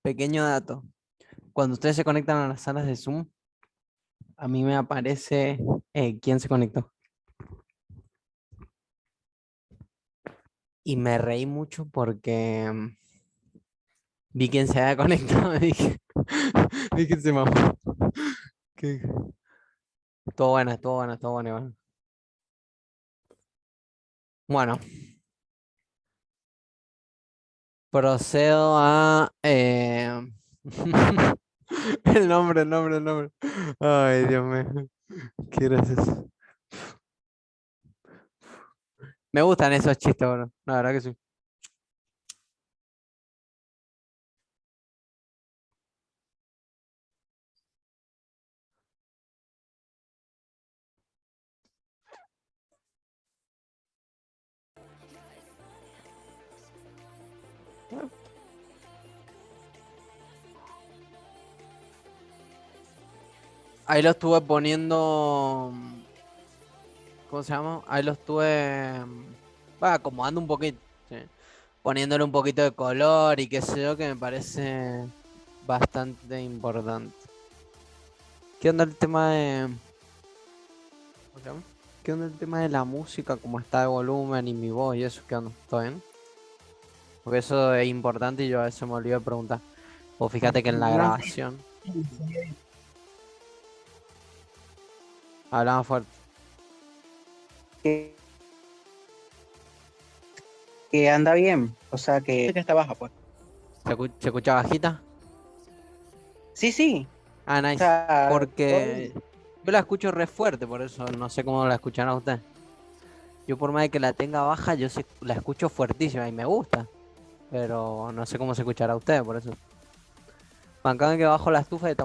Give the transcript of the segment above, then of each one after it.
Pequeño dato. Cuando ustedes se conectan a las salas de Zoom, a mí me aparece quién se conectó. Y me reí mucho porque vi quién se había conectado. Vi quién se mamó. ¿Qué? Todo bueno, todo bueno, todo bueno, Iván. Bueno, procedo a... el nombre. Ay, Dios mío. Qué gracioso. Me gustan esos chistes, bro. La verdad que sí. Ahí lo estuve poniendo. ¿Cómo se llama? Ahí lo estuve. Va, acomodando un poquito. Sí. Poniéndole un poquito de color y qué sé yo, que me parece bastante importante. ¿Qué onda el tema de... ¿Cómo se llama? ¿Qué onda el tema de la música? ¿Cómo está de volumen y mi voz y eso? ¿Qué onda? ¿Todo bien? Porque eso es importante y yo a veces me olvido de preguntar. O fíjate que en la No, grabación hablaba fuerte. que, que anda bien, o sea, que está baja, pues. ¿Se escucha bajita? Sí, sí, Ah, o nice. sea, todo Porque bien. yo la escucho re fuerte, por eso no sé cómo la escuchará usted. Yo por más de que la tenga baja, la escucho fuertísima y me gusta. Pero no sé cómo se escuchará usted, por eso. Bancame que bajo la estufa de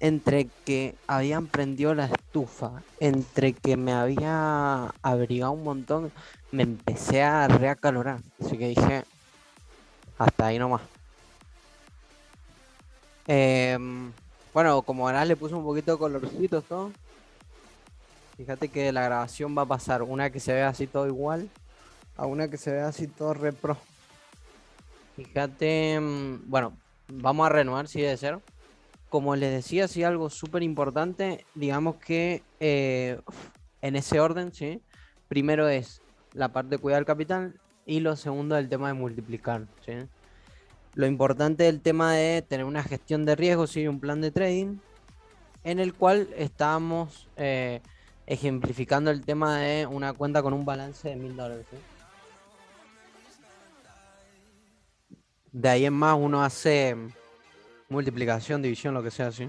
entre que habían prendido la estufa, entre que me había abrigado un montón, me empecé a reacalorar. Así que dije, hasta ahí nomás. Bueno, como verás, le puse un poquito de colorcitos, todo. Fíjate que la grabación va a pasar una que se ve así todo igual a una que se ve así todo repro. Fíjate, bueno, vamos a renovar si de cero. Como les decía, sí, algo súper importante, digamos que en ese orden, ¿sí? Primero es la parte de cuidar el capital y lo segundo el tema de multiplicar, ¿sí? Lo importante del tema de tener una gestión de riesgos y un plan de trading en el cual estamos ejemplificando el tema de una cuenta con un balance de $1000, ¿sí? De ahí en más uno hace multiplicación, división, lo que sea, ¿sí?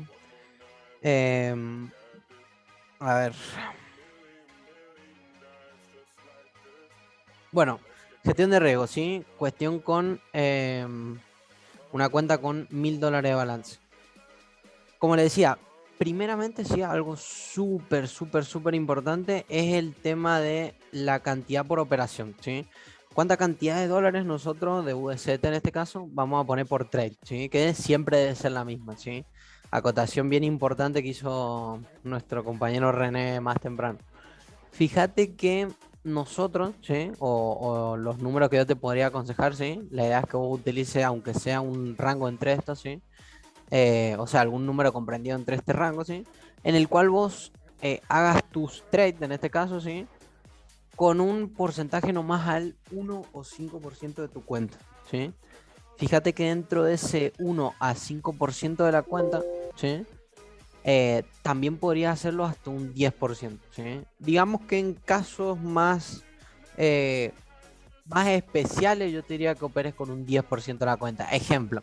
Em, a ver. Bueno, gestión de riesgo, ¿sí? Cuestión con una cuenta con $1000 de balance. Como le decía, primeramente, sí, algo súper importante es el tema de la cantidad por operación, ¿sí? ¿Cuánta cantidad de dólares nosotros, de USDT en este caso, vamos a poner por trade, ¿sí? Que siempre debe ser la misma, ¿sí? Acotación bien importante que hizo nuestro compañero René más temprano. Fíjate que nosotros, ¿sí? O los números que yo te podría aconsejar, ¿sí? La idea es que vos utilices, aunque sea un rango entre estos, ¿sí? O sea, algún número comprendido entre este rango, ¿sí? En el cual vos hagas tus trades, en este caso, ¿sí? Con un porcentaje no más al 1 o 5% de tu cuenta, ¿sí? Fíjate que dentro de ese 1 a 5% de la cuenta, ¿sí? También podría hacerlo hasta un 10%, ¿sí? Digamos que en casos eh, más especiales, yo te diría que operes con un 10% de la cuenta. Ejemplo,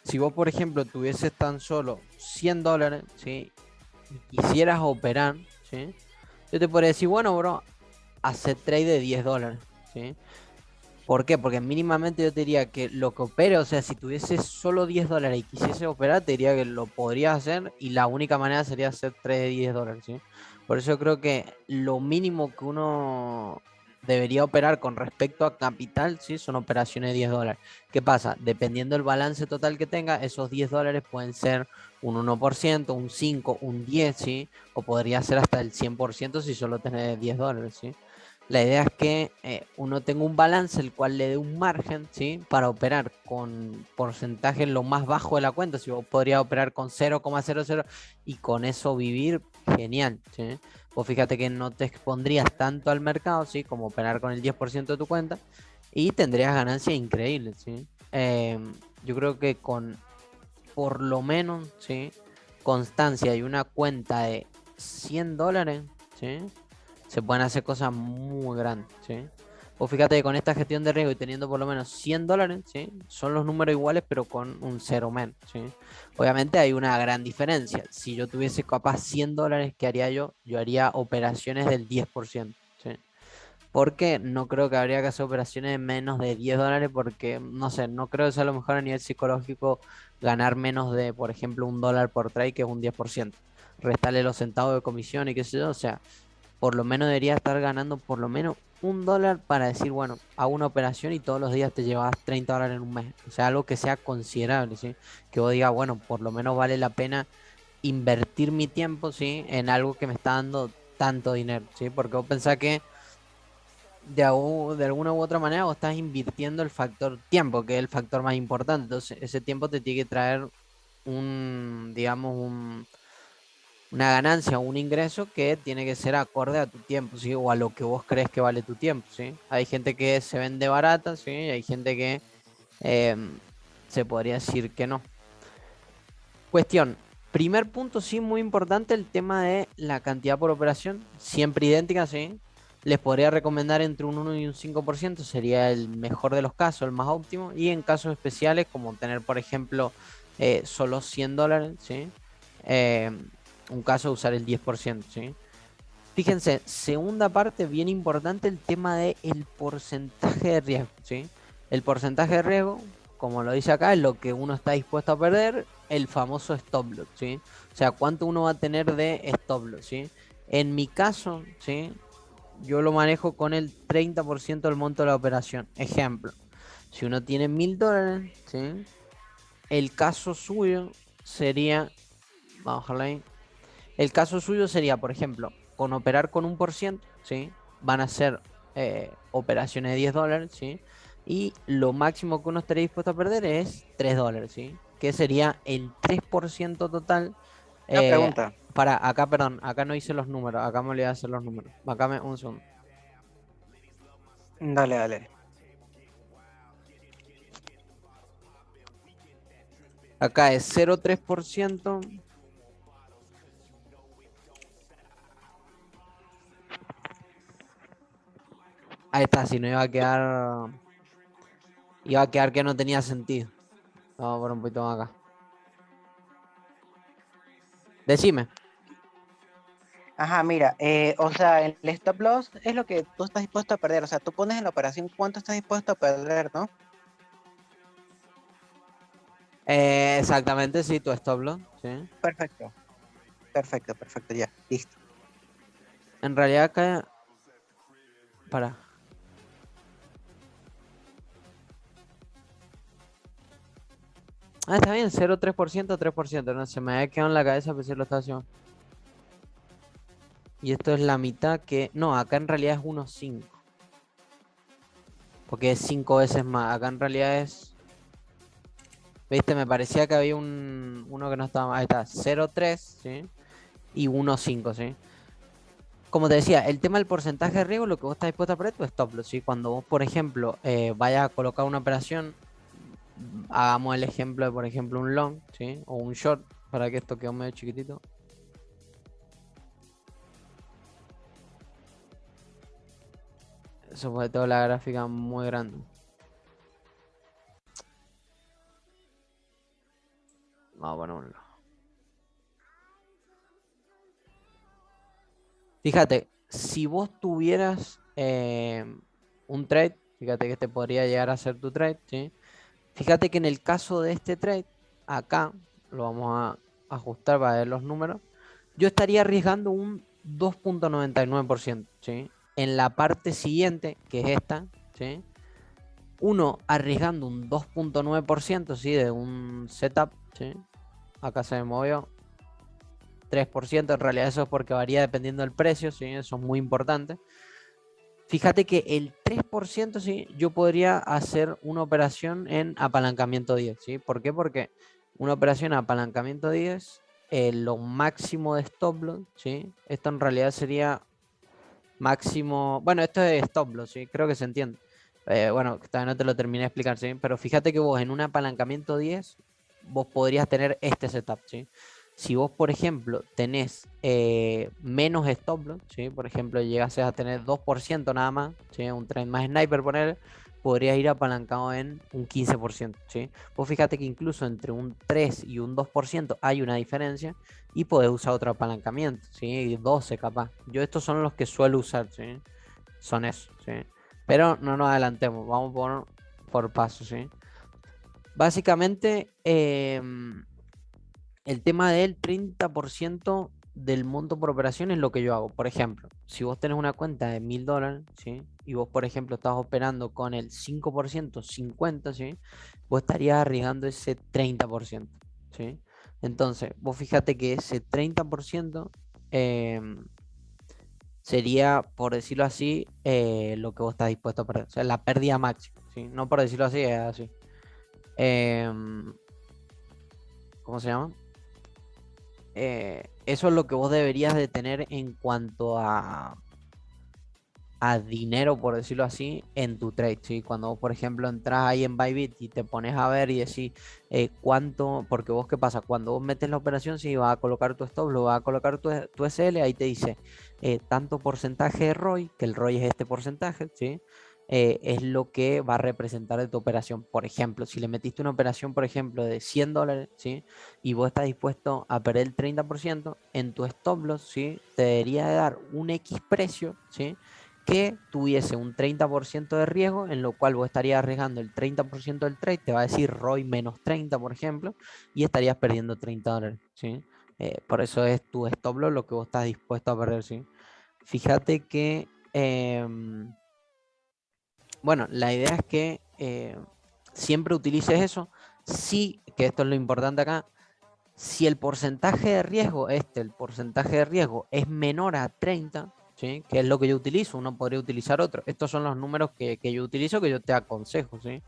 si vos, por ejemplo, tuvieses tan solo $100, ¿sí? Y quisieras operar, ¿sí? Yo te podría decir, bueno, bro, hace trade de $10, ¿sí? ¿Por qué? Porque mínimamente yo te diría que lo que opere, o sea, si tuviese solo $10 y quisiese operar, te diría que lo podrías hacer y la única manera sería hacer 3 de $10, ¿sí? Por eso creo que lo mínimo que uno debería operar con respecto a capital, ¿sí? Son operaciones de $10. ¿Qué pasa? Dependiendo del balance total que tenga, esos $10 pueden ser un 1%, un 5, un 10, ¿sí? O podría ser hasta el 100% si solo tenés $10, ¿sí? La idea es que uno tenga un balance el cual le dé un margen, ¿sí? Para operar con porcentaje lo más bajo de la cuenta. Si vos podrías operar con 0,00 y con eso vivir, genial, ¿sí? Vos fíjate que no te expondrías tanto al mercado, ¿sí? Como operar con el 10% de tu cuenta y tendrías ganancias increíbles, ¿sí? Yo creo que con por lo menos, ¿sí? Constancia y una cuenta de $100, ¿sí? Se pueden hacer cosas muy grandes, ¿sí? O fíjate que con esta gestión de riesgo y teniendo por lo menos $100, ¿sí? Son los números iguales, pero con un cero menos, ¿sí? Obviamente hay una gran diferencia. Si yo tuviese capaz $100, ¿qué haría yo? Yo haría operaciones del 10%, ¿sí? Porque no creo que habría que hacer operaciones de menos de $10, porque no sé, no creo que sea lo mejor a nivel psicológico ganar menos de, por ejemplo, $1 por trade, que es un 10%. Restarle los centavos de comisión y qué sé yo, o sea, por lo menos debería estar ganando por lo menos $1 para decir, bueno, hago una operación y todos los días te llevas $30 en un mes. O sea, algo que sea considerable, ¿sí? Que vos digas, bueno, por lo menos vale la pena invertir mi tiempo, ¿sí? En algo que me está dando tanto dinero, ¿sí? Porque vos pensás que de alguna u otra manera vos estás invirtiendo el factor tiempo, que es el factor más importante. Entonces, ese tiempo te tiene que traer digamos, una ganancia o un ingreso que tiene que ser acorde a tu tiempo, ¿sí? O a lo que vos crees que vale tu tiempo, ¿sí? Hay gente que se vende barata, ¿sí? Y hay gente que em, se podría decir que no. Cuestión. Primer punto, sí, muy importante, el tema de la cantidad por operación, siempre idéntica, ¿sí? Les podría recomendar entre un 1 y un 5%, sería el mejor de los casos, el más óptimo. Y en casos especiales, como tener, por ejemplo, solo $100, ¿sí? Eh, un caso, usar el 10%, ¿sí? Fíjense, segunda parte, bien importante, el tema del porcentaje de riesgo, ¿sí? El porcentaje de riesgo, como lo dice acá, es lo que uno está dispuesto a perder, el famoso stop loss, ¿sí? O sea, cuánto uno va a tener de stop loss, ¿sí? En mi caso, ¿sí? Yo lo manejo con el 30% del monto de la operación. Ejemplo, si uno tiene $1000, ¿sí? El caso suyo sería, vamos a bajarlo ahí. El caso suyo sería, por ejemplo, con operar con 1%, ¿sí? Van a ser operaciones de $10, ¿sí? Y lo máximo que uno estaría dispuesto a perder es $3, ¿sí? Que sería el 3% total. Una eh, pregunta. para acá, perdón, acá no hice los números, acá me olvidé de hacer los números. Un segundo. Dale, dale. Acá es 0,3%. Ahí está, si no iba a quedar que no tenía sentido. Vamos por un poquito más acá. Decime. Ajá, mira, o sea, el stop loss es lo que tú estás dispuesto a perder. O sea, tú pones en la operación cuánto estás dispuesto a perder, ¿no? Exactamente, sí, tu stop loss, sí. Perfecto, perfecto, perfecto, ya, listo. En realidad acá, para. Ah, está bien, 0,3%, 3%. No se me había quedado en la cabeza, pero sí lo estaba haciendo. Y esto es la mitad que. No, acá en realidad es 1,5. Porque es 5 veces más. Acá en realidad es. Viste, me parecía que había uno que no estaba. Ahí está, 0,3, ¿sí? Y 1,5, ¿sí? Como te decía, el tema del porcentaje de riesgo, lo que vos estás dispuesto a perder, tu stop loss, ¿sí? Cuando vos, por ejemplo, vayas a colocar una operación, hagamos el ejemplo de, por ejemplo, un long, ¿sí? O un short, para que esto quede medio chiquitito. Eso fue toda la gráfica muy grande. Vamos a ponerlo. Fíjate, si vos tuvieras un trade, fíjate que este podría llegar a ser tu trade, ¿sí? Fíjate que en el caso de este trade, acá lo vamos a ajustar para ver los números. Yo estaría arriesgando un 2,99%, ¿sí? en la parte siguiente, que es esta, ¿sí? Uno arriesgando un 2,9%, ¿sí? De un setup, ¿sí? Acá se me movió 3%, en realidad eso es porque varía dependiendo del precio, ¿sí? Eso es muy importante. Fíjate que el 3%, ¿sí? Yo podría hacer una operación en apalancamiento 10, ¿sí? ¿Por qué? Porque una operación en apalancamiento 10, lo máximo de stop loss, ¿sí? Esto en realidad sería máximo, bueno, esto es stop loss, ¿sí? Creo que se entiende. Bueno, todavía no te lo terminé de explicar, ¿sí? Pero fíjate que vos en un apalancamiento 10, vos podrías tener este setup, ¿sí? Si vos, por ejemplo, tenés menos stop loss, ¿sí? Por ejemplo, llegases a tener 2% nada más, ¿sí? Un trade más sniper, poner, podrías ir apalancado en un 15%, ¿sí? Vos fíjate que incluso entre un 3 y un 2% hay una diferencia y podés usar otro apalancamiento, ¿sí? 12 capaz. Yo estos son los que suelo usar, ¿sí? Son esos, ¿sí? Pero no nos adelantemos, vamos por paso, ¿sí? Básicamente, el tema del 30% del monto por operación es lo que yo hago. Por ejemplo, si vos tenés una cuenta de $1000, ¿sí? Y vos, por ejemplo, estás operando con el 5%, 50, ¿sí? Vos estarías arriesgando ese 30%, ¿sí? Entonces, vos fíjate que ese 30% sería, por decirlo así, lo que vos estás dispuesto a perder. O sea, la pérdida máxima, ¿sí? No por decirlo así, es así. Em, ¿Cómo se llama? Eso es lo que vos deberías de tener en cuanto a dinero, por decirlo así, en tu trade, ¿sí? Cuando vos, por ejemplo, entras ahí en Bybit y te pones a ver y decís cuánto, porque vos, ¿qué pasa? Cuando vos metes la operación, si vas a colocar tu stop, lo vas a colocar tu SL, ahí te dice tanto porcentaje de ROI, que el ROI es este porcentaje, ¿sí? Es lo que va a representar de tu operación. Por ejemplo, si le metiste una operación, por ejemplo, de $100, ¿sí? Y vos estás dispuesto a perder el 30%, en tu stop loss, ¿sí? Te debería de dar un X precio, ¿sí? Que tuviese un 30% de riesgo, en lo cual vos estarías arriesgando el 30% del trade, te va a decir ROI menos 30, por ejemplo, y estarías perdiendo $30, ¿sí? Por eso es tu stop loss lo que vos estás dispuesto a perder, ¿sí? Fíjate que, bueno, la idea es que siempre utilices eso, sí, que esto es lo importante acá, si el porcentaje de riesgo, el porcentaje de riesgo es menor a 30, ¿sí? Que es lo que yo utilizo, uno podría utilizar otro. Estos son los números que yo utilizo, que yo te aconsejo, ¿sí?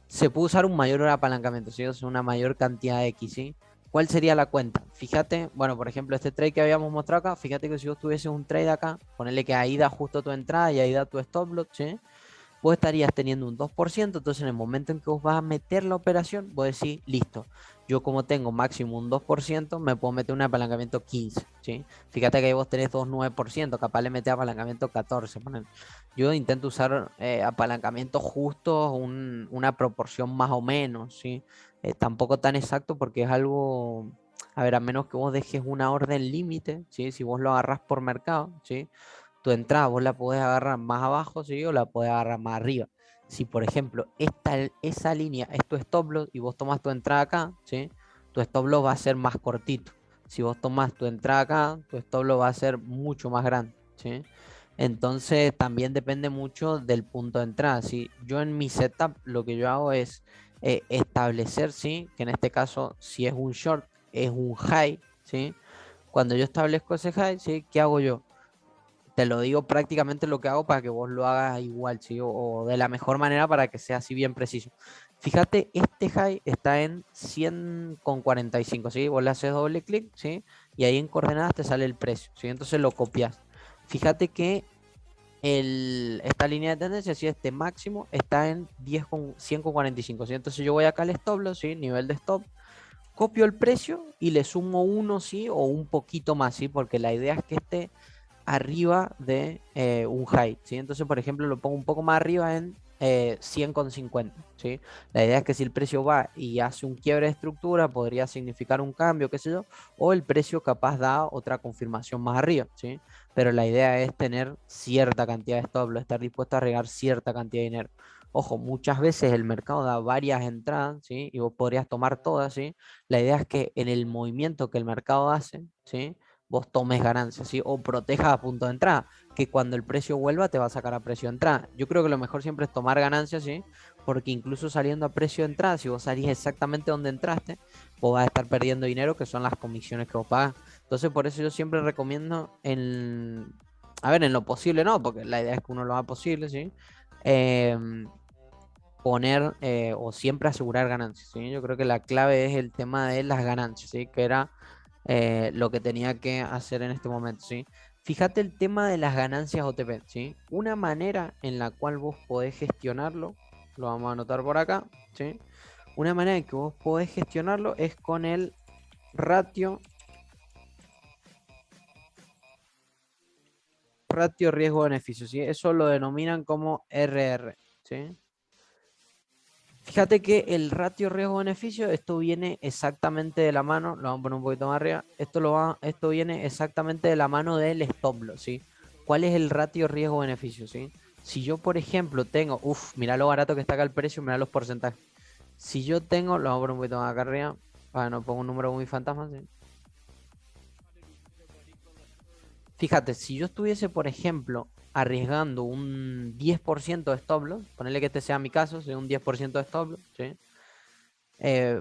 Se puede usar un mayor apalancamiento, ¿sí? O sea, una mayor cantidad de X, ¿sí? ¿Cuál sería la cuenta? Fíjate, bueno, por ejemplo, este trade que habíamos mostrado acá, fíjate que si vos tuvieses un trade acá, ponerle que ahí da justo tu entrada y ahí da tu stop loss, ¿sí? Vos estarías teniendo un 2%, entonces en el momento en que vos vas a meter la operación, vos decís, listo, yo como tengo máximo un 2%, me puedo meter un apalancamiento 15, ¿sí? Fíjate que ahí vos tenés 2,9%, capaz le metes apalancamiento 14, ponen. Yo intento usar apalancamiento justo, una proporción más o menos, ¿sí? Tampoco tan exacto porque es algo, a ver, a menos que vos dejes una orden límite, ¿sí? Si vos lo agarrás por mercado, ¿sí? Tu entrada vos la podés agarrar más abajo, ¿sí? O la podés agarrar más arriba. Si, por ejemplo, esa línea es tu stop loss y vos tomas tu entrada acá, ¿sí? Tu stop loss va a ser más cortito. Si vos tomas tu entrada acá, tu stop loss va a ser mucho más grande, ¿sí? Entonces, también depende mucho del punto de entrada, ¿sí? Yo en mi setup lo que yo hago es establecer, ¿sí? Que en este caso, si es un short, es un high, ¿sí? Cuando yo establezco ese high, ¿sí? ¿Qué hago yo? Te lo digo prácticamente lo que hago para que vos lo hagas igual, ¿sí? O de la mejor manera para que sea así bien preciso. Fíjate, este high está en 100,45, ¿sí? Vos le haces doble clic, ¿sí? Y ahí en coordenadas te sale el precio, ¿sí? Entonces lo copias. Fíjate que esta línea de tendencia, si este máximo está en 100,45, ¿sí? Entonces yo voy acá al stop loss, ¿sí? Nivel de stop, copio el precio y le sumo uno, ¿sí? O un poquito más, ¿sí? Porque la idea es que esté arriba de un high, ¿sí? Entonces, por ejemplo, lo pongo un poco más arriba en 100,50, ¿sí? La idea es que si el precio va y hace un quiebre de estructura, podría significar un cambio, qué sé yo, o el precio capaz da otra confirmación más arriba, ¿sí? Pero la idea es tener cierta cantidad de stop loss, estar dispuesto a regar cierta cantidad de dinero. Ojo, muchas veces el mercado da varias entradas, ¿sí? Y vos podrías tomar todas, ¿sí? La idea es que en el movimiento que el mercado hace, ¿sí? vos tomes ganancias, ¿sí? O protejas a punto de entrada, que cuando el precio vuelva te va a sacar a precio de entrada. Yo creo que lo mejor siempre es tomar ganancias, ¿sí? Porque incluso saliendo a precio de entrada, si vos salís exactamente donde entraste, vos vas a estar perdiendo dinero, que son las comisiones que vos pagas. Entonces, por eso yo siempre recomiendo a ver, en lo posible no, porque la idea es que uno lo haga posible, ¿sí? Em, poner o siempre asegurar ganancias, ¿sí? Yo creo que la clave es el tema de las ganancias, ¿sí? Que era lo que tenía que hacer en este momento, ¿sí? Fíjate el tema de las ganancias OTP, ¿sí? Una manera en la cual vos podés gestionarlo, lo vamos a anotar por acá, ¿sí? Una manera en que vos podés gestionarlo es con el ratio, ratio riesgo-beneficio, ¿sí? Eso lo denominan como RR, ¿sí? Fíjate que el ratio riesgo-beneficio, esto viene exactamente de la mano, lo vamos a poner un poquito más arriba, esto viene exactamente de la mano del stop loss, ¿sí? ¿Cuál es el ratio riesgo-beneficio, ¿sí? Si yo, por ejemplo, tengo, mira lo barato que está acá el precio, mira los porcentajes. Si yo tengo, lo vamos a poner un poquito más acá arriba, para no pongo un número muy fantasma, ¿sí? Fíjate, si yo estuviese, por ejemplo, arriesgando un 10% de stop loss, ponerle que este sea mi caso, sea un 10% de stop loss, ¿sí?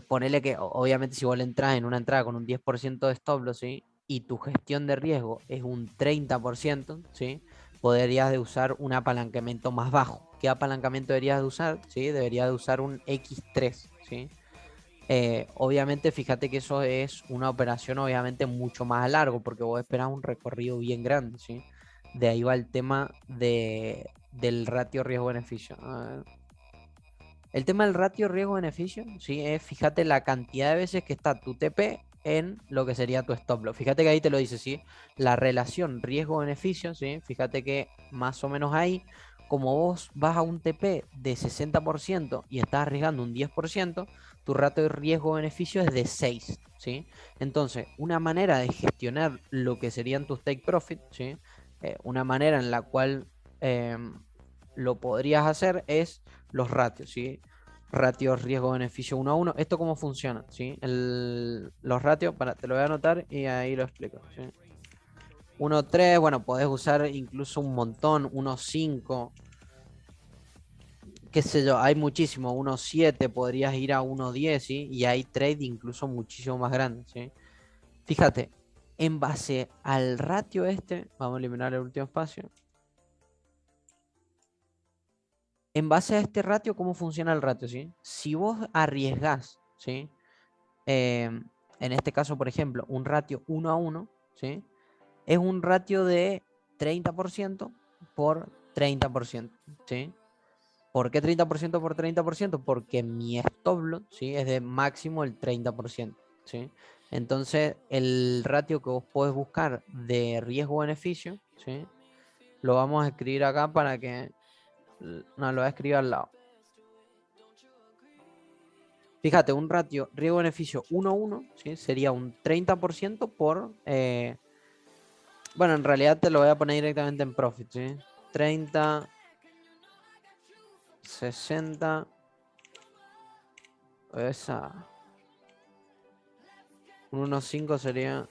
Ponele que obviamente si vos le entras en una entrada con un 10% de stop loss, ¿sí? Y tu gestión de riesgo es un 30%, ¿sí? Podrías de usar un apalancamiento más bajo. ¿Qué apalancamiento deberías de usar? ¿Sí? Deberías de usar un X3, ¿sí? Obviamente fíjate que eso es una operación obviamente mucho más a largo porque vos esperás un recorrido bien grande, ¿sí? De ahí va el tema del ratio riesgo-beneficio. A ver. El tema del ratio riesgo-beneficio, ¿sí? Es fíjate la cantidad de veces que está tu TP en lo que sería tu stop loss. Fíjate que ahí te lo dice, ¿sí? La relación riesgo-beneficio, ¿sí? Fíjate que más o menos ahí, como vos vas a un TP de 60% y estás arriesgando un 10%, tu ratio de riesgo-beneficio es de 6, ¿sí? Entonces, una manera de gestionar lo que serían tus take profit, ¿sí? Una manera en la cual lo podrías hacer es los ratios, ¿sí? Ratios riesgo-beneficio 1 a 1. ¿Esto cómo funciona? ¿Sí? Los ratios, te lo voy a anotar y ahí lo explico, ¿sí? 1,3, bueno, podés usar incluso un montón, 1,5, qué sé yo, hay muchísimo, 1,7, podrías ir a 1,10, ¿sí? Y hay trade incluso muchísimo más grandes, ¿sí? Fíjate, en base al ratio este, vamos a eliminar el último espacio. En base a este ratio, ¿cómo funciona el ratio? ¿Sí? Si vos arriesgás, ¿sí? En este caso, por ejemplo, un ratio 1 a 1, ¿sí? Es un ratio de 30% por 30%, ¿sí? ¿Por qué 30% por 30%? Porque mi stop loss, ¿sí? Es de máximo el 30%, ¿sí? Entonces, el ratio que vos podés buscar de riesgo-beneficio, ¿sí? Lo vamos a escribir acá para que... No, lo voy a escribir al lado. Fíjate, un ratio riesgo-beneficio 1 a 1, ¿sí? Sería un 30% por... bueno, en realidad te lo voy a poner directamente en profit, ¿sí? 30, 60... Esa... Un 1,5 sería...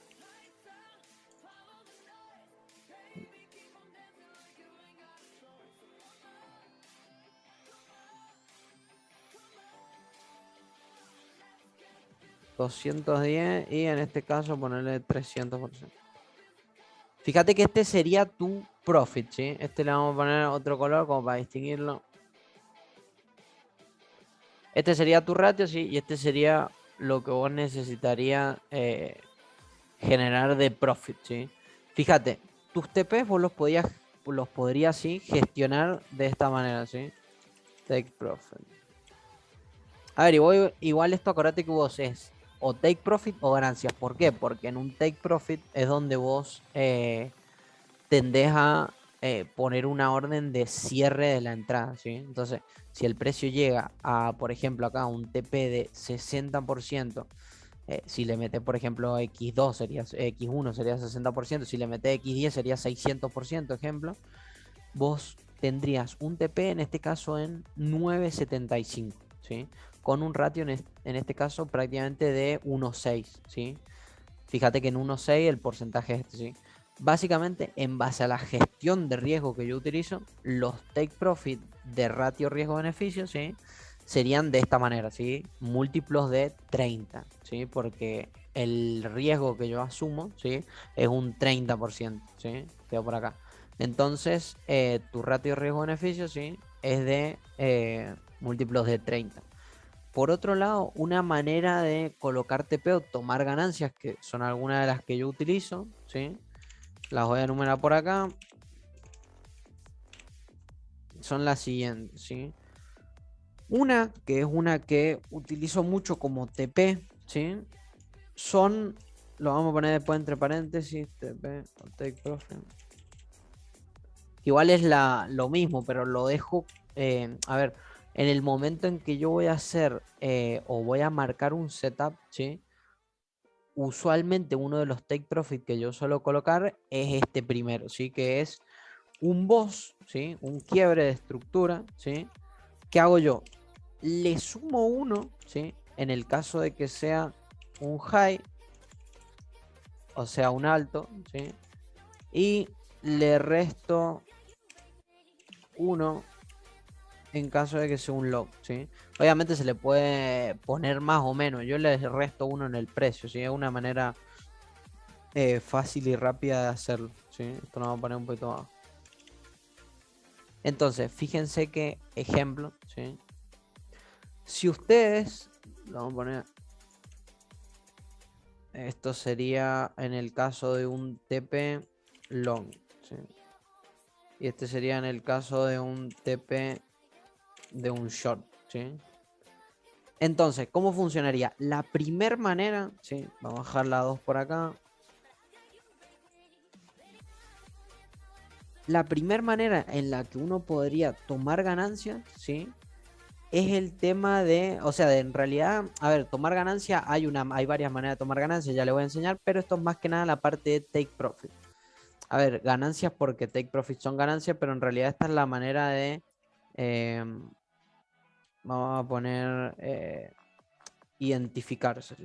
$210 y en este caso ponerle 300%. Fíjate que este sería tu profit, ¿sí? Este le vamos a poner otro color como para distinguirlo. Este sería tu ratio, ¿sí? Y este sería lo que vos necesitarías generar de profit, ¿sí? Fíjate, tus TPs vos los podrías, ¿sí? Gestionar de esta manera, ¿sí? Take profit. A ver, igual esto acordate que vos es o take profit o ganancias. ¿Por qué? Porque en un take profit es donde vos tendés a poner una orden de cierre de la entrada, ¿sí? Entonces, si el precio llega a, por ejemplo, acá un TP de 60%, si le metes, por ejemplo, X2 sería X1 sería 60%, si le metes X10 sería 600%, ejemplo, vos tendrías un TP en este caso en 9,75, ¿sí? Con un ratio en este caso prácticamente de 1,6, ¿sí? Fíjate que en 1.6 el porcentaje es este, ¿sí? Básicamente, en base a la gestión de riesgo que yo utilizo, los take profit de ratio riesgo-beneficio, ¿sí? Serían de esta manera, ¿sí? Múltiplos de 30, ¿sí? Porque el riesgo que yo asumo, ¿sí? Es un 30%, ¿sí? Quedo por acá. Entonces, tu ratio riesgo-beneficio, ¿sí? Es de múltiplos de 30. Por otro lado, una manera de colocar TP o tomar ganancias, que son algunas de las que yo utilizo, ¿sí? Las voy a enumerar por acá. Son las siguientes, ¿sí? Una, que es una que utilizo mucho como TP, ¿sí? Son, lo vamos a poner después entre paréntesis, TP o Take Profit. Igual es lo mismo, pero lo dejo, a ver, en el momento en que yo voy a hacer o voy a marcar un setup, ¿sí? Usualmente uno de los take profit que yo suelo colocar es este primero, ¿sí? Que es un boss, ¿sí? Un quiebre de estructura, ¿sí? ¿Qué hago yo? Le sumo uno, ¿sí? En el caso de que sea un high, o sea, un alto, ¿sí? Y le resto uno en caso de que sea un low, ¿sí? Obviamente se le puede poner más o menos. Yo le resto uno en el precio, ¿sí? Es una manera fácil y rápida de hacerlo, ¿sí? Esto lo vamos a poner un poquito abajo. Entonces, fíjense que ejemplo, ¿sí? Si ustedes, lo vamos a poner, esto sería en el caso de un TP long, ¿sí? Y este sería en el caso de un TP de un short, ¿sí? Entonces, ¿cómo funcionaría? La primera manera, ¿sí? Vamos a bajar la 2 por acá. La primera manera en la que uno podría tomar ganancias, ¿sí? Es el tema de, o sea, en realidad, a ver, tomar ganancia, hay varias maneras de tomar ganancias, ya le voy a enseñar, pero esto es más que nada la parte de take profit. A ver, ganancias porque take profit son ganancias, pero en realidad esta es la manera de, eh, vamos a poner, identificarse.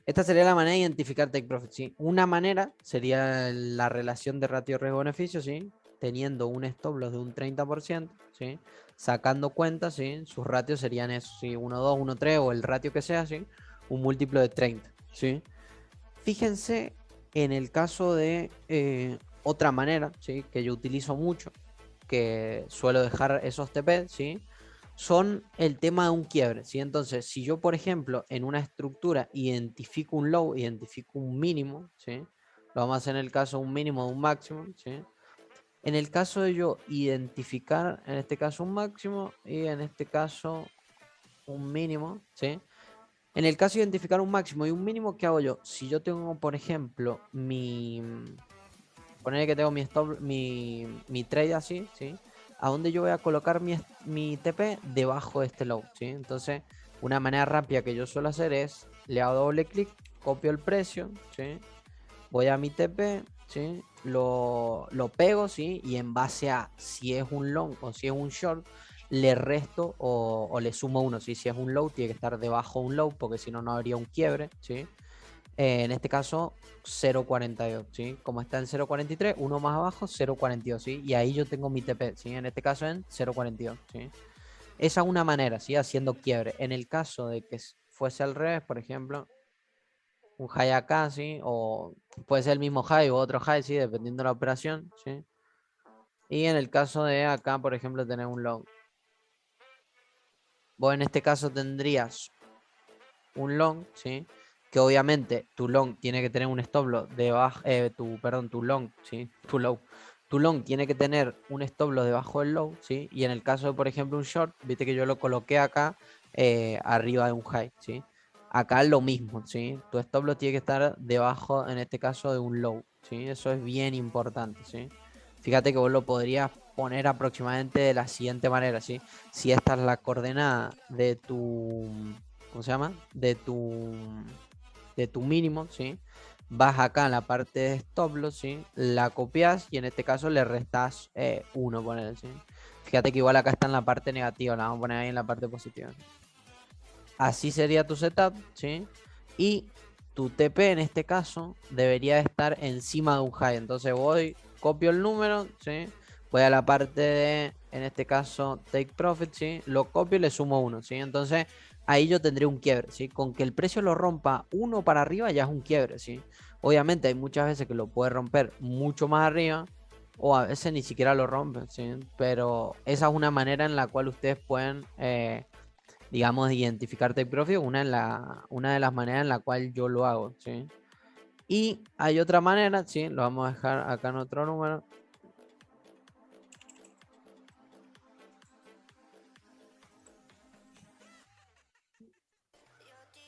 Esta sería la manera de identificar take profit, ¿sí? Una manera sería la relación de ratio riesgo-beneficio, ¿sí? Teniendo un stop loss de un 30%, ¿sí? Sacando cuentas, ¿sí? Sus ratios serían eso, ¿sí? 1,2, 1,3 o el ratio que sea, ¿sí? Un múltiplo de 30, ¿sí? Fíjense en el caso de otra manera, ¿sí? Que yo utilizo mucho, que suelo dejar esos TP, ¿sí? Son el tema de un quiebre, ¿sí? Entonces, si yo, por ejemplo, en una estructura identifico un low, identifico un mínimo, ¿sí? Lo vamos a hacer en el caso de un mínimo, de un máximo, ¿sí? En el caso de yo identificar, en este caso un máximo y en este caso un mínimo, ¿sí? En el caso de identificar un máximo y un mínimo, ¿qué hago yo? Si yo tengo, por ejemplo, poner que tengo mi stop, mi trade así, ¿sí? A dónde yo voy a colocar mi TP debajo de este low, ¿sí? Entonces, una manera rápida que yo suelo hacer es, le hago doble clic, copio el precio, ¿sí? Voy a mi TP, ¿sí? Lo pego, ¿sí? Y en base a si es un long o si es un short, le resto o le sumo uno, ¿sí? Si es un low, tiene que estar debajo de un low, porque si no, no habría un quiebre, ¿sí? En este caso 0,42, ¿sí? Como está en 0,43, uno más abajo 0,42, ¿sí? Y ahí yo tengo mi TP, ¿sí? En este caso en 0,42, ¿sí? Esa es una manera, ¿sí? Haciendo quiebre. En el caso de que fuese al revés, por ejemplo, un high acá, ¿sí? O puede ser el mismo high o otro high, ¿sí? Dependiendo de la operación, ¿sí? Y en el caso de acá, por ejemplo, tener un long. Vos en este caso tendrías un long, ¿sí? Que obviamente tu long tiene que tener un stop loss debajo, tu long, ¿sí? Tu low. Tu long tiene que tener un stop loss debajo del low, ¿sí? Y en el caso de, por ejemplo, un short, viste que yo lo coloqué acá arriba de un high, ¿sí? Acá lo mismo, ¿sí? Tu stop loss tiene que estar debajo, en este caso, de un low, ¿sí? Eso es bien importante, ¿sí? Fíjate que vos lo podrías poner aproximadamente de la siguiente manera, ¿sí? Si esta es la coordenada de tu, ¿cómo se llama? De tu mínimo, ¿sí? vas acá en la parte de stop loss, ¿sí? La copias y en este caso le restas 1, poner, ¿sí? Fíjate que igual acá está en la parte negativa, la vamos a poner ahí en la parte positiva. Así sería tu setup, ¿sí? Y tu TP en este caso debería estar encima de un high. Entonces voy, copio el número, ¿sí? Voy a la parte de, en este caso, take profit, ¿sí? Lo copio y le sumo 1, ¿sí? Entonces ahí yo tendré un quiebre, ¿sí? Con que el precio lo rompa 1 para arriba ya es un quiebre, ¿sí? Obviamente hay muchas veces que lo puede romper mucho más arriba o a veces ni siquiera lo rompe, ¿sí? Pero esa es una manera en la cual ustedes pueden digamos, identificar take profit, una de las maneras en la cual yo lo hago, ¿sí? Y hay otra manera, ¿sí? Lo vamos a dejar acá en otro número.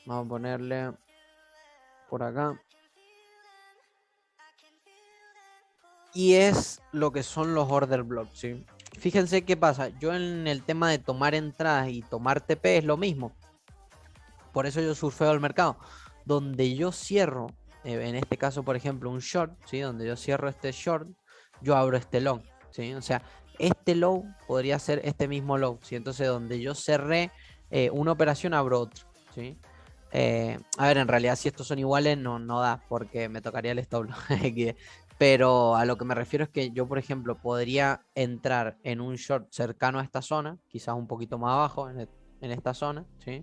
Vamos a ponerle por acá. Y es lo que son los order blocks, ¿sí? Fíjense qué pasa. Yo en el tema de tomar entradas y tomar TP es lo mismo. Por eso yo surfeo el mercado. Donde yo cierro, en este caso, por ejemplo, un short, ¿sí? Donde yo cierro este short, yo abro este long, ¿sí? O sea, este low podría ser este mismo low, ¿sí? Entonces, donde yo cerré una operación, abro otro, ¿sí? A ver, en realidad, si estos son iguales, no da, porque me tocaría el stop loss. Pero a lo que me refiero es que yo, por ejemplo, podría entrar en un short cercano a esta zona, quizás un poquito más abajo, en esta zona, ¿sí?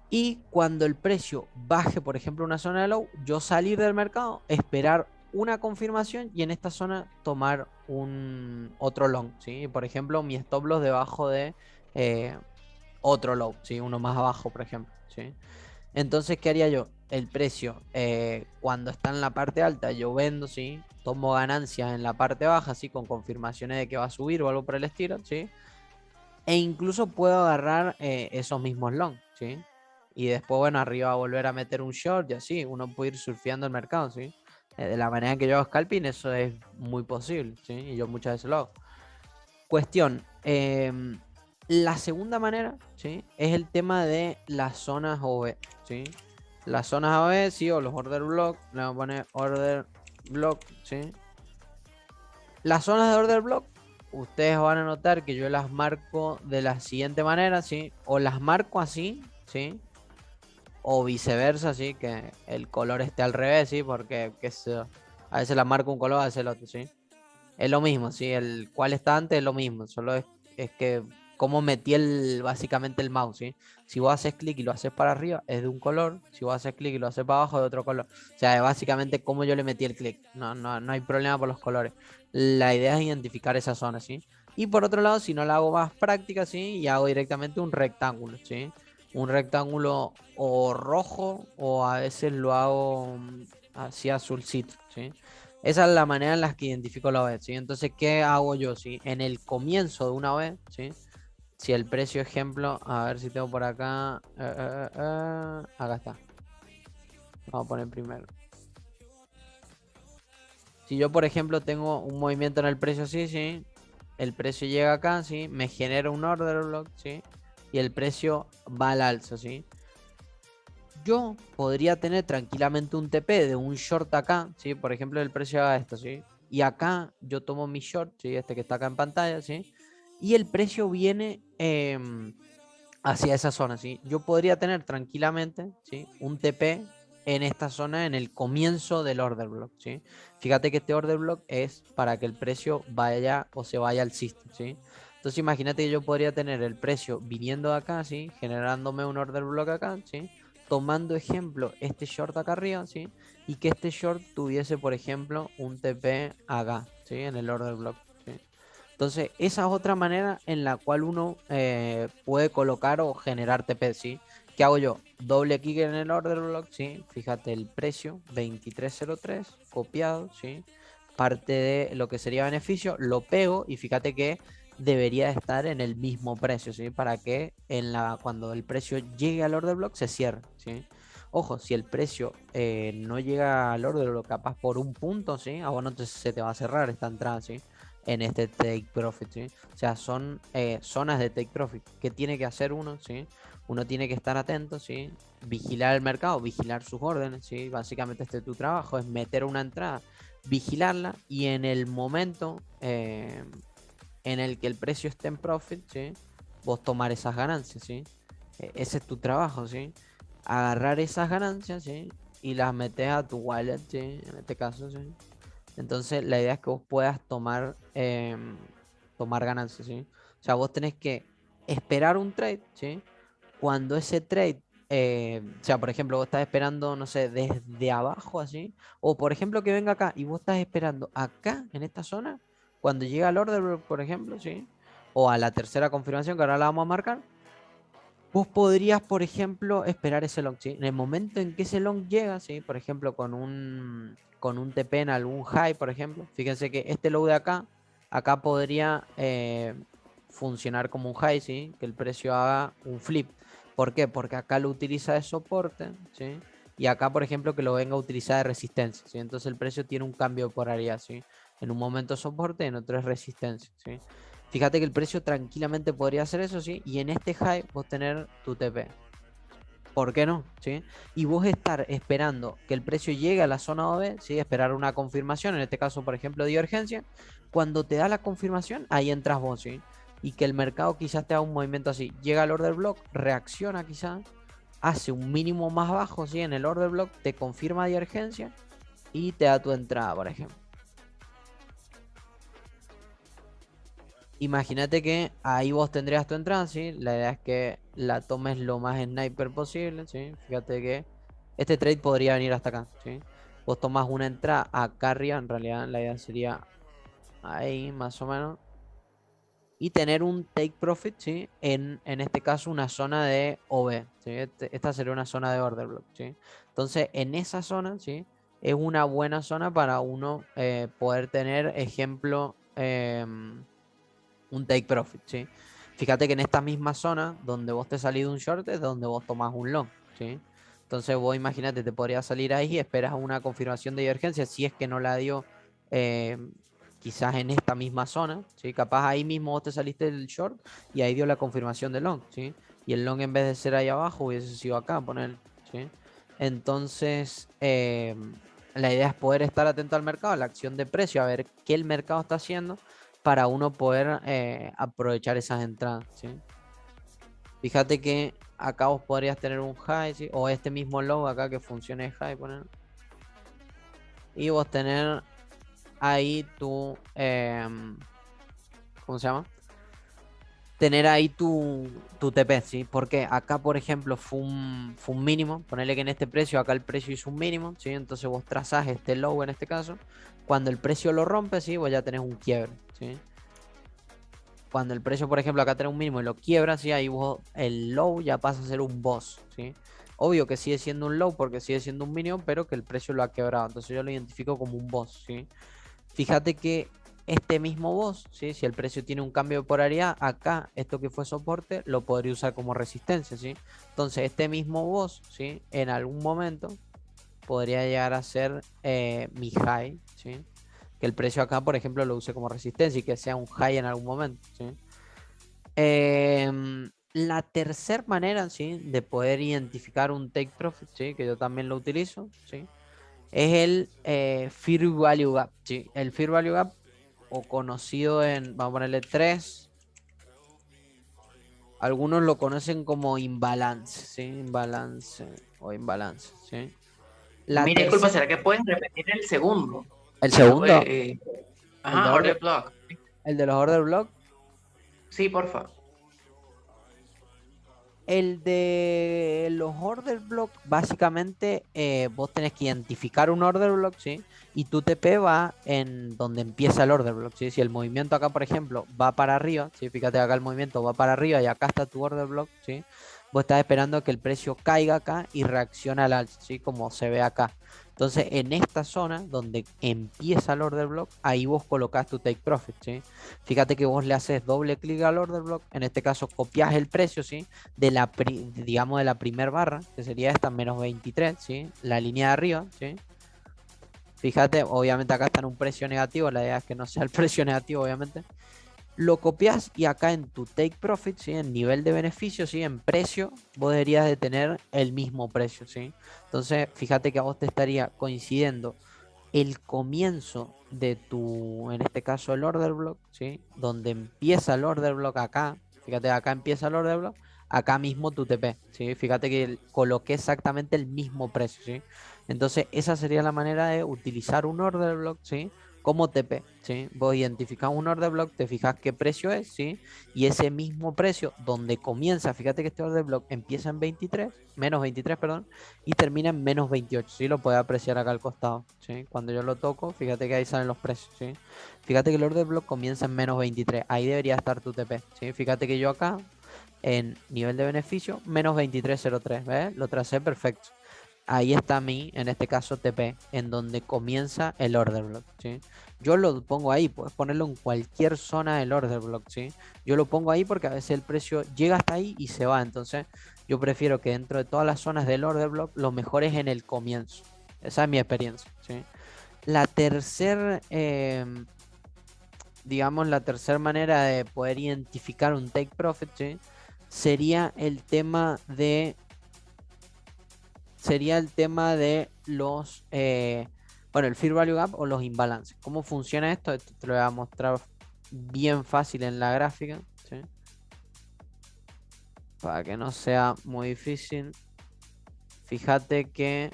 Y cuando el precio baje, por ejemplo, una zona de low, yo salir del mercado, esperar una confirmación y en esta zona tomar un otro long, ¿sí? Por ejemplo, mi stop loss debajo de eh, otro low, ¿sí? Uno más abajo, por ejemplo, ¿sí? Entonces, ¿qué haría yo? El precio, cuando está en la parte alta, yo vendo, ¿sí? Tomo ganancias en la parte baja, ¿sí? Con confirmaciones de que va a subir o algo por el estilo, ¿sí? E incluso puedo agarrar esos mismos long, ¿sí? Y después, bueno, arriba volver a meter un short y así, uno puede ir surfeando el mercado, ¿sí? De la manera en que yo hago scalping, eso es muy posible, ¿sí? Y yo muchas veces lo hago. Cuestión, la segunda manera, ¿sí? Es el tema de las zonas OB, ¿sí? Las zonas OB, sí, o los order block, le vamos a poner order block, ¿sí? Las zonas de order block, ustedes van a notar que yo las marco de la siguiente manera, ¿sí? O las marco así, ¿sí? O viceversa, ¿sí? Que el color esté al revés, ¿sí? Porque a veces las marco un color, a veces el otro, ¿sí? Es lo mismo, ¿sí? El cual está antes es lo mismo, solo es que como metí básicamente el mouse, ¿sí? Si vos haces clic y lo haces para arriba es de un color, si vos haces clic y lo haces para abajo es de otro color. O sea, es básicamente como yo le metí el clic, no hay problema por los colores. La idea es identificar esa zona, ¿sí? Y por otro lado, si no la hago más práctica, ¿sí? Y hago directamente un rectángulo, ¿sí? Un rectángulo o rojo o a veces lo hago así azulcito, ¿sí? Esa es la manera en la que identifico la OE, ¿sí? Entonces, ¿qué hago yo, sí? En el comienzo de una OE, ¿sí? Si el precio, ejemplo, a ver si tengo por acá. Acá está. Vamos a poner primero. Si yo, por ejemplo, tengo un movimiento en el precio así, ¿sí? El precio llega acá, ¿sí? Me genera un order block, ¿sí? Y el precio va al alza, ¿sí? Yo podría tener tranquilamente un TP de un short acá, ¿sí? Por ejemplo, el precio haga esto, ¿sí? Y acá yo tomo mi short, ¿sí? Este que está acá en pantalla, ¿sí? Y el precio viene hacia esa zona, ¿sí? Yo podría tener tranquilamente, ¿sí? Un TP en esta zona en el comienzo del order block, ¿sí? Fíjate que este order block es para que el precio vaya o se vaya alcista, ¿sí? Entonces imagínate que yo podría tener el precio viniendo de acá, ¿sí? Generándome un order block acá, ¿sí? Tomando ejemplo este short acá arriba, ¿sí? Y que este short tuviese, por ejemplo, un TP acá, ¿sí? En el order block, ¿sí? Entonces, esa es otra manera en la cual uno puede colocar o generar TP, ¿sí? ¿Qué hago yo? Doble clic en el order block, ¿sí? Fíjate el precio, 2303, copiado, ¿sí? Parte de lo que sería beneficio, lo pego y fíjate que debería estar en el mismo precio, ¿sí? Para que cuando el precio llegue al order block se cierre, ¿sí? Ojo, si el precio no llega al order block capaz por un punto, ¿sí? Ah, bueno, entonces se te va a cerrar esta entrada, ¿sí? En este take profit, ¿sí? O sea, son zonas de take profit. ¿Qué tiene que hacer uno, ¿sí? uno tiene que estar atento, ¿sí? Vigilar el mercado, vigilar sus órdenes, ¿sí? Básicamente este es tu trabajo, es meter una entrada, vigilarla y en el momento en el que el precio esté en profit, ¿sí? Vos tomar esas ganancias, ¿sí? Ese es tu trabajo, ¿sí? Agarrar esas ganancias, ¿sí? Y las metes a tu wallet, ¿sí? En este caso, ¿sí? Entonces la idea es que vos puedas tomar ganancias, ¿sí? O sea, vos tenés que esperar un trade, ¿sí? Cuando ese trade, o sea, por ejemplo, vos estás esperando, no sé, desde abajo así, o por ejemplo que venga acá y vos estás esperando acá, en esta zona, cuando llega al order block, por ejemplo, ¿sí? O a la tercera confirmación que ahora la vamos a marcar, vos podrías, por ejemplo, esperar ese long, ¿sí? En el momento en que ese long llega, ¿sí? Por ejemplo, con un TP en algún high, por ejemplo. Fíjense que este low de acá podría funcionar como un high, ¿sí? Que el precio haga un flip. ¿Por qué? Porque acá lo utiliza de soporte, ¿sí? Y acá, por ejemplo, que lo venga a utilizar de resistencia, ¿sí? Entonces el precio tiene un cambio de polaridad, ¿sí? En un momento soporte, en otro es resistencia, ¿sí? Fíjate que el precio tranquilamente podría hacer eso, ¿sí? Y en este high vos tener tu TP. ¿Por qué no? ¿Sí? Y vos estar esperando que el precio llegue a la zona OB, ¿sí? Esperar una confirmación, en este caso, por ejemplo, de divergencia. Cuando te da la confirmación, ahí entras vos, ¿sí? Y que el mercado quizás te haga un movimiento así. Llega al order block, reacciona quizás, hace un mínimo más bajo, ¿sí? En el order block, te confirma divergencia y te da tu entrada, por ejemplo. Imagínate que ahí vos tendrías tu entrada, ¿sí? La idea es que la tomes lo más sniper posible, ¿sí? Fíjate que este trade podría venir hasta acá, ¿sí? Vos tomas una entrada acá arriba, en realidad la idea sería ahí más o menos. Y tener un take profit, ¿sí? En este caso una zona de OB, ¿sí? Esta sería una zona de order block, ¿sí? Entonces en esa zona, ¿sí? Es una buena zona para uno poder tener, ejemplo, un take profit, ¿sí? Fíjate que en esta misma zona donde vos te salís de un short es donde vos tomás un long, ¿sí? Entonces vos imagínate, te podrías salir ahí y esperas una confirmación de divergencia si es que no la dio eh, quizás en esta misma zona, ¿sí? Capaz ahí mismo vos te saliste del short y ahí dio la confirmación de long, ¿sí? Y el long en vez de ser ahí abajo hubiese sido acá, poner, ¿sí? Entonces, la idea es poder estar atento al mercado, a la acción de precio, a ver qué el mercado está haciendo para uno poder aprovechar esas entradas, ¿sí? Fíjate que acá vos podrías tener un high, ¿sí? O este mismo low acá que funcione high, poner. Y vos tener ahí ¿cómo se llama? Tener ahí tu TP, ¿sí? Porque acá, por ejemplo, fue un mínimo. Ponerle que en este precio, acá el precio hizo un mínimo, ¿sí? Entonces vos trazás este low en este caso. Cuando el precio lo rompe, ¿sí? Vos ya tenés un quiebre, ¿sí? Cuando el precio, por ejemplo, acá tiene un mínimo y lo quiebra, ¿sí? Ahí vos, el low ya pasa a ser un boss, ¿sí? Obvio que sigue siendo un low porque sigue siendo un mínimo, pero que el precio lo ha quebrado. Entonces yo lo identifico como un boss, ¿sí? Fíjate que este mismo boss, ¿sí? Si el precio tiene un cambio de polaridad, acá esto que fue soporte lo podría usar como resistencia, ¿sí? Entonces este mismo boss, ¿sí? En algún momento podría llegar a ser mi high, ¿sí? Que el precio acá, por ejemplo, lo use como resistencia y que sea un high en algún momento, ¿sí? La tercera manera, ¿sí? De poder identificar un take profit, ¿sí? Que yo también lo utilizo, ¿sí? Es el Fair Value Gap, ¿sí? El Fair Value Gap, o conocido en, vamos a ponerle 3, algunos lo conocen como imbalance, ¿sí? Imbalance o imbalance, ¿sí? La Mira, disculpa, tercera, ¿será que puedes repetir el segundo? el Luego, segundo, el de ajá, order, order block. el de los order block. Sí, porfa. El de los order block, básicamente vos tenés que identificar un order block, ¿sí? Y tu TP va en donde empieza el order block, ¿sí? Si el movimiento acá, por ejemplo, va para arriba, ¿sí? Fíjate acá el movimiento va para arriba y acá está tu order block, ¿sí? Vos estás esperando que el precio caiga acá y reaccione al alza, ¿sí? Como se ve acá. Entonces, en esta zona donde empieza el order block, ahí vos colocás tu take profit, ¿sí? Fíjate que vos le haces doble clic al order block, en este caso copias el precio, ¿sí? Digamos, de la primer barra, que sería esta, menos 23, ¿sí? La línea de arriba, ¿sí? Fíjate, obviamente acá está en un precio negativo, la idea es que no sea el precio negativo, obviamente. lo copias y acá en tu take profit, ¿sí? En nivel de beneficio, ¿sí? En precio, vos deberías de tener el mismo precio, ¿sí? Entonces, fíjate que a vos te estaría coincidiendo el comienzo de tu, en este caso el order block, ¿sí? Donde empieza el order block acá, fíjate, acá empieza el order block, acá mismo tu TP, ¿sí? Fíjate que coloqué exactamente el mismo precio, ¿sí? Entonces, esa sería la manera de utilizar un order block, ¿sí? Como TP, ¿sí? Vos identificás un order block, te fijas qué precio es, ¿sí? Y ese mismo precio donde comienza, fíjate que este order block empieza en 23, menos 23, perdón, y termina en menos 28, ¿sí? Lo puedes apreciar acá al costado, ¿sí? Cuando yo lo toco, fíjate que ahí salen los precios, ¿sí? Fíjate que el order block comienza en menos 23, ahí debería estar tu TP, ¿sí? Fíjate que yo acá, en nivel de beneficio, menos 23.03, ¿ves? Lo tracé perfecto. Ahí está mi, en este caso, TP, en donde comienza el order block, ¿sí? Yo lo pongo ahí, puedes ponerlo en cualquier zona del order block, ¿sí? Yo lo pongo ahí porque a veces el precio llega hasta ahí y se va, entonces yo prefiero que dentro de todas las zonas del order block, lo mejor es en el comienzo. Esa es mi experiencia, ¿sí? La tercera, digamos, la tercera manera de poder identificar un take profit, ¿sí? Sería el tema de los, bueno, el Fair Value Gap o los imbalances. ¿Cómo funciona esto? Esto te lo voy a mostrar bien fácil en la gráfica, ¿sí? Para que no sea muy difícil. Fíjate que...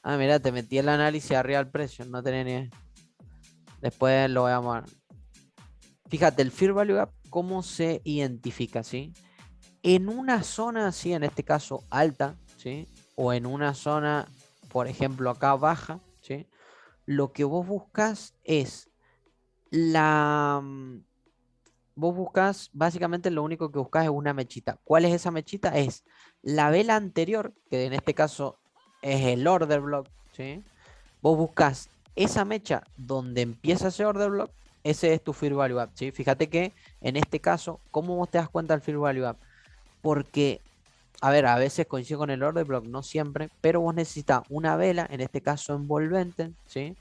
Ah, mira, te metí el análisis arriba del precio, no tenía ni... Después lo voy a mover. Fíjate, el Fair Value Gap, ¿cómo se identifica, sí? En una zona así, en este caso alta, ¿sí? O en una zona, por ejemplo, acá baja, ¿sí? Lo que vos buscas es la... Vos buscas, básicamente lo único que buscas es una mechita. ¿Cuál es esa mechita? Es la vela anterior, que en este caso es el order block, ¿sí? Vos buscas esa mecha donde empieza ese order block, ese es tu Fair Value Gap, ¿sí? Fíjate que en este caso, ¿cómo vos te das cuenta del Fair Value Gap? Porque, a ver, a veces coincide con el order block, no siempre, pero vos necesitas una vela, en este caso envolvente, ¿sí?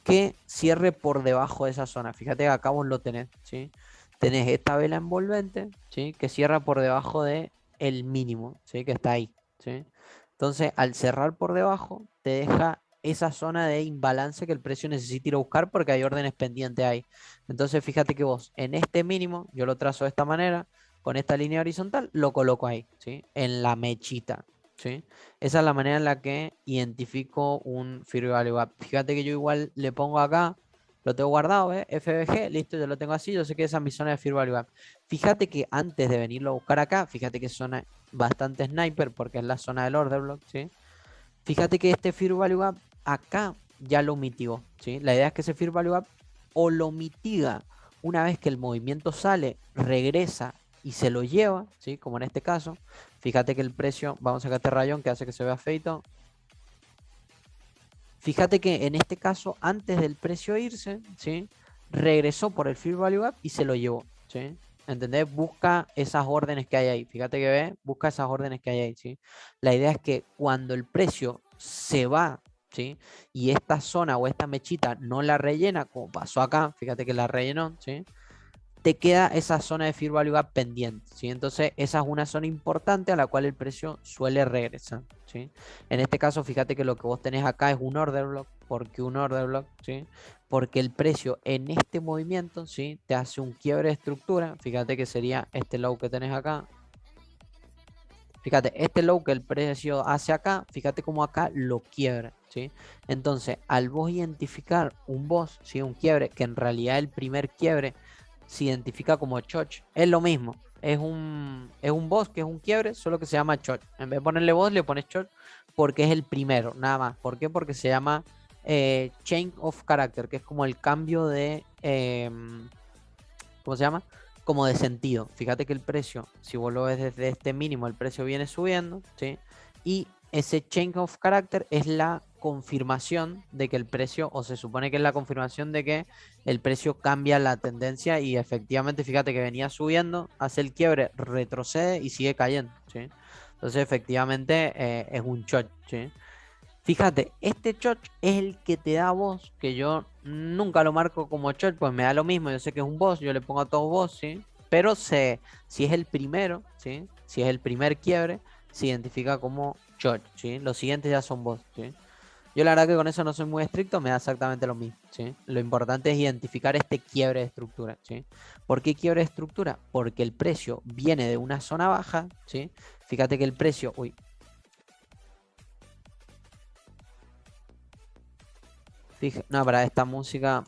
Que cierre por debajo de esa zona. Fíjate que acá vos lo tenés, ¿sí? Tenés esta vela envolvente, ¿sí? Que cierra por debajo de el mínimo, ¿sí? Que está ahí, ¿sí? Entonces, al cerrar por debajo, te deja esa zona de imbalance que el precio necesita ir a buscar porque hay órdenes pendientes ahí. Entonces, fíjate que vos en este mínimo, yo lo trazo de esta manera, con esta línea horizontal, lo coloco ahí, ¿sí? En la mechita, ¿sí? Esa es la manera en la que identifico un Fair Value Gap. Fíjate que yo igual le pongo acá, lo tengo guardado, ¿eh? FBG, listo, yo lo tengo así, yo sé que esa es mi zona de Fair Value Gap. Fíjate que antes de venirlo a buscar acá, fíjate que es zona bastante sniper porque es la zona del order block, ¿sí? Fíjate que este Fair Value Gap acá ya lo mitigó, ¿sí? La idea es que ese Fair Value Gap o lo mitiga una vez que el movimiento sale, regresa y se lo lleva, ¿sí? Como en este caso. Fíjate que el precio, vamos a sacar este rayón que hace que se vea feito. Fíjate que en este caso, antes del precio irse, ¿sí? Regresó por el Fair Value Gap y se lo llevó, ¿sí? ¿Entendés? Busca esas órdenes que hay ahí. Fíjate que ve, busca esas órdenes que hay ahí, ¿sí? La idea es que cuando el precio se va, ¿sí? Y esta zona o esta mechita no la rellena, como pasó acá, fíjate que la rellenó, ¿sí? Te queda esa zona de Fair Value Gap pendiente, ¿sí? Entonces esa es una zona importante a la cual el precio suele regresar, ¿sí? En este caso, fíjate que lo que vos tenés acá es un order block. ¿Por qué un order block? ¿Sí? Porque el precio en este movimiento, ¿sí? Te hace un quiebre de estructura. Fíjate que sería este low que tenés acá. Fíjate, este low que el precio hace acá, fíjate cómo acá lo quiebra, ¿sí? Entonces, al vos identificar un boss, ¿sí? Un quiebre, que en realidad el primer quiebre se identifica como choch, es lo mismo. Es un boss que es un quiebre, solo que se llama choch. En vez de ponerle boss, le pones choch porque es el primero, nada más. ¿Por qué? Porque se llama change of character, que es como el cambio de... ¿cómo se llama? Como de sentido. Fíjate que el precio, si vos lo ves desde este mínimo, el precio viene subiendo, ¿sí? Y ese change of character es la confirmación de que el precio, o se supone que es la confirmación de que el precio cambia la tendencia y efectivamente, fíjate que venía subiendo, hace el quiebre, retrocede y sigue cayendo, ¿sí? Entonces, efectivamente, es un short, ¿sí? Fíjate, este choch es el que te da voz, que yo nunca lo marco como choch, pues me da lo mismo, yo sé que es un boss, yo le pongo a todo voz, ¿sí? Pero si es el primero, ¿sí? Si es el primer quiebre, se identifica como choch, ¿sí? Los siguientes ya son boss, ¿sí? Yo la verdad que con eso no soy muy estricto, me da exactamente lo mismo, ¿sí? Lo importante es identificar este quiebre de estructura, ¿sí? ¿Por qué quiebre de estructura? Porque el precio viene de una zona baja, ¿sí? Fíjate que el precio, uy, no, para esta música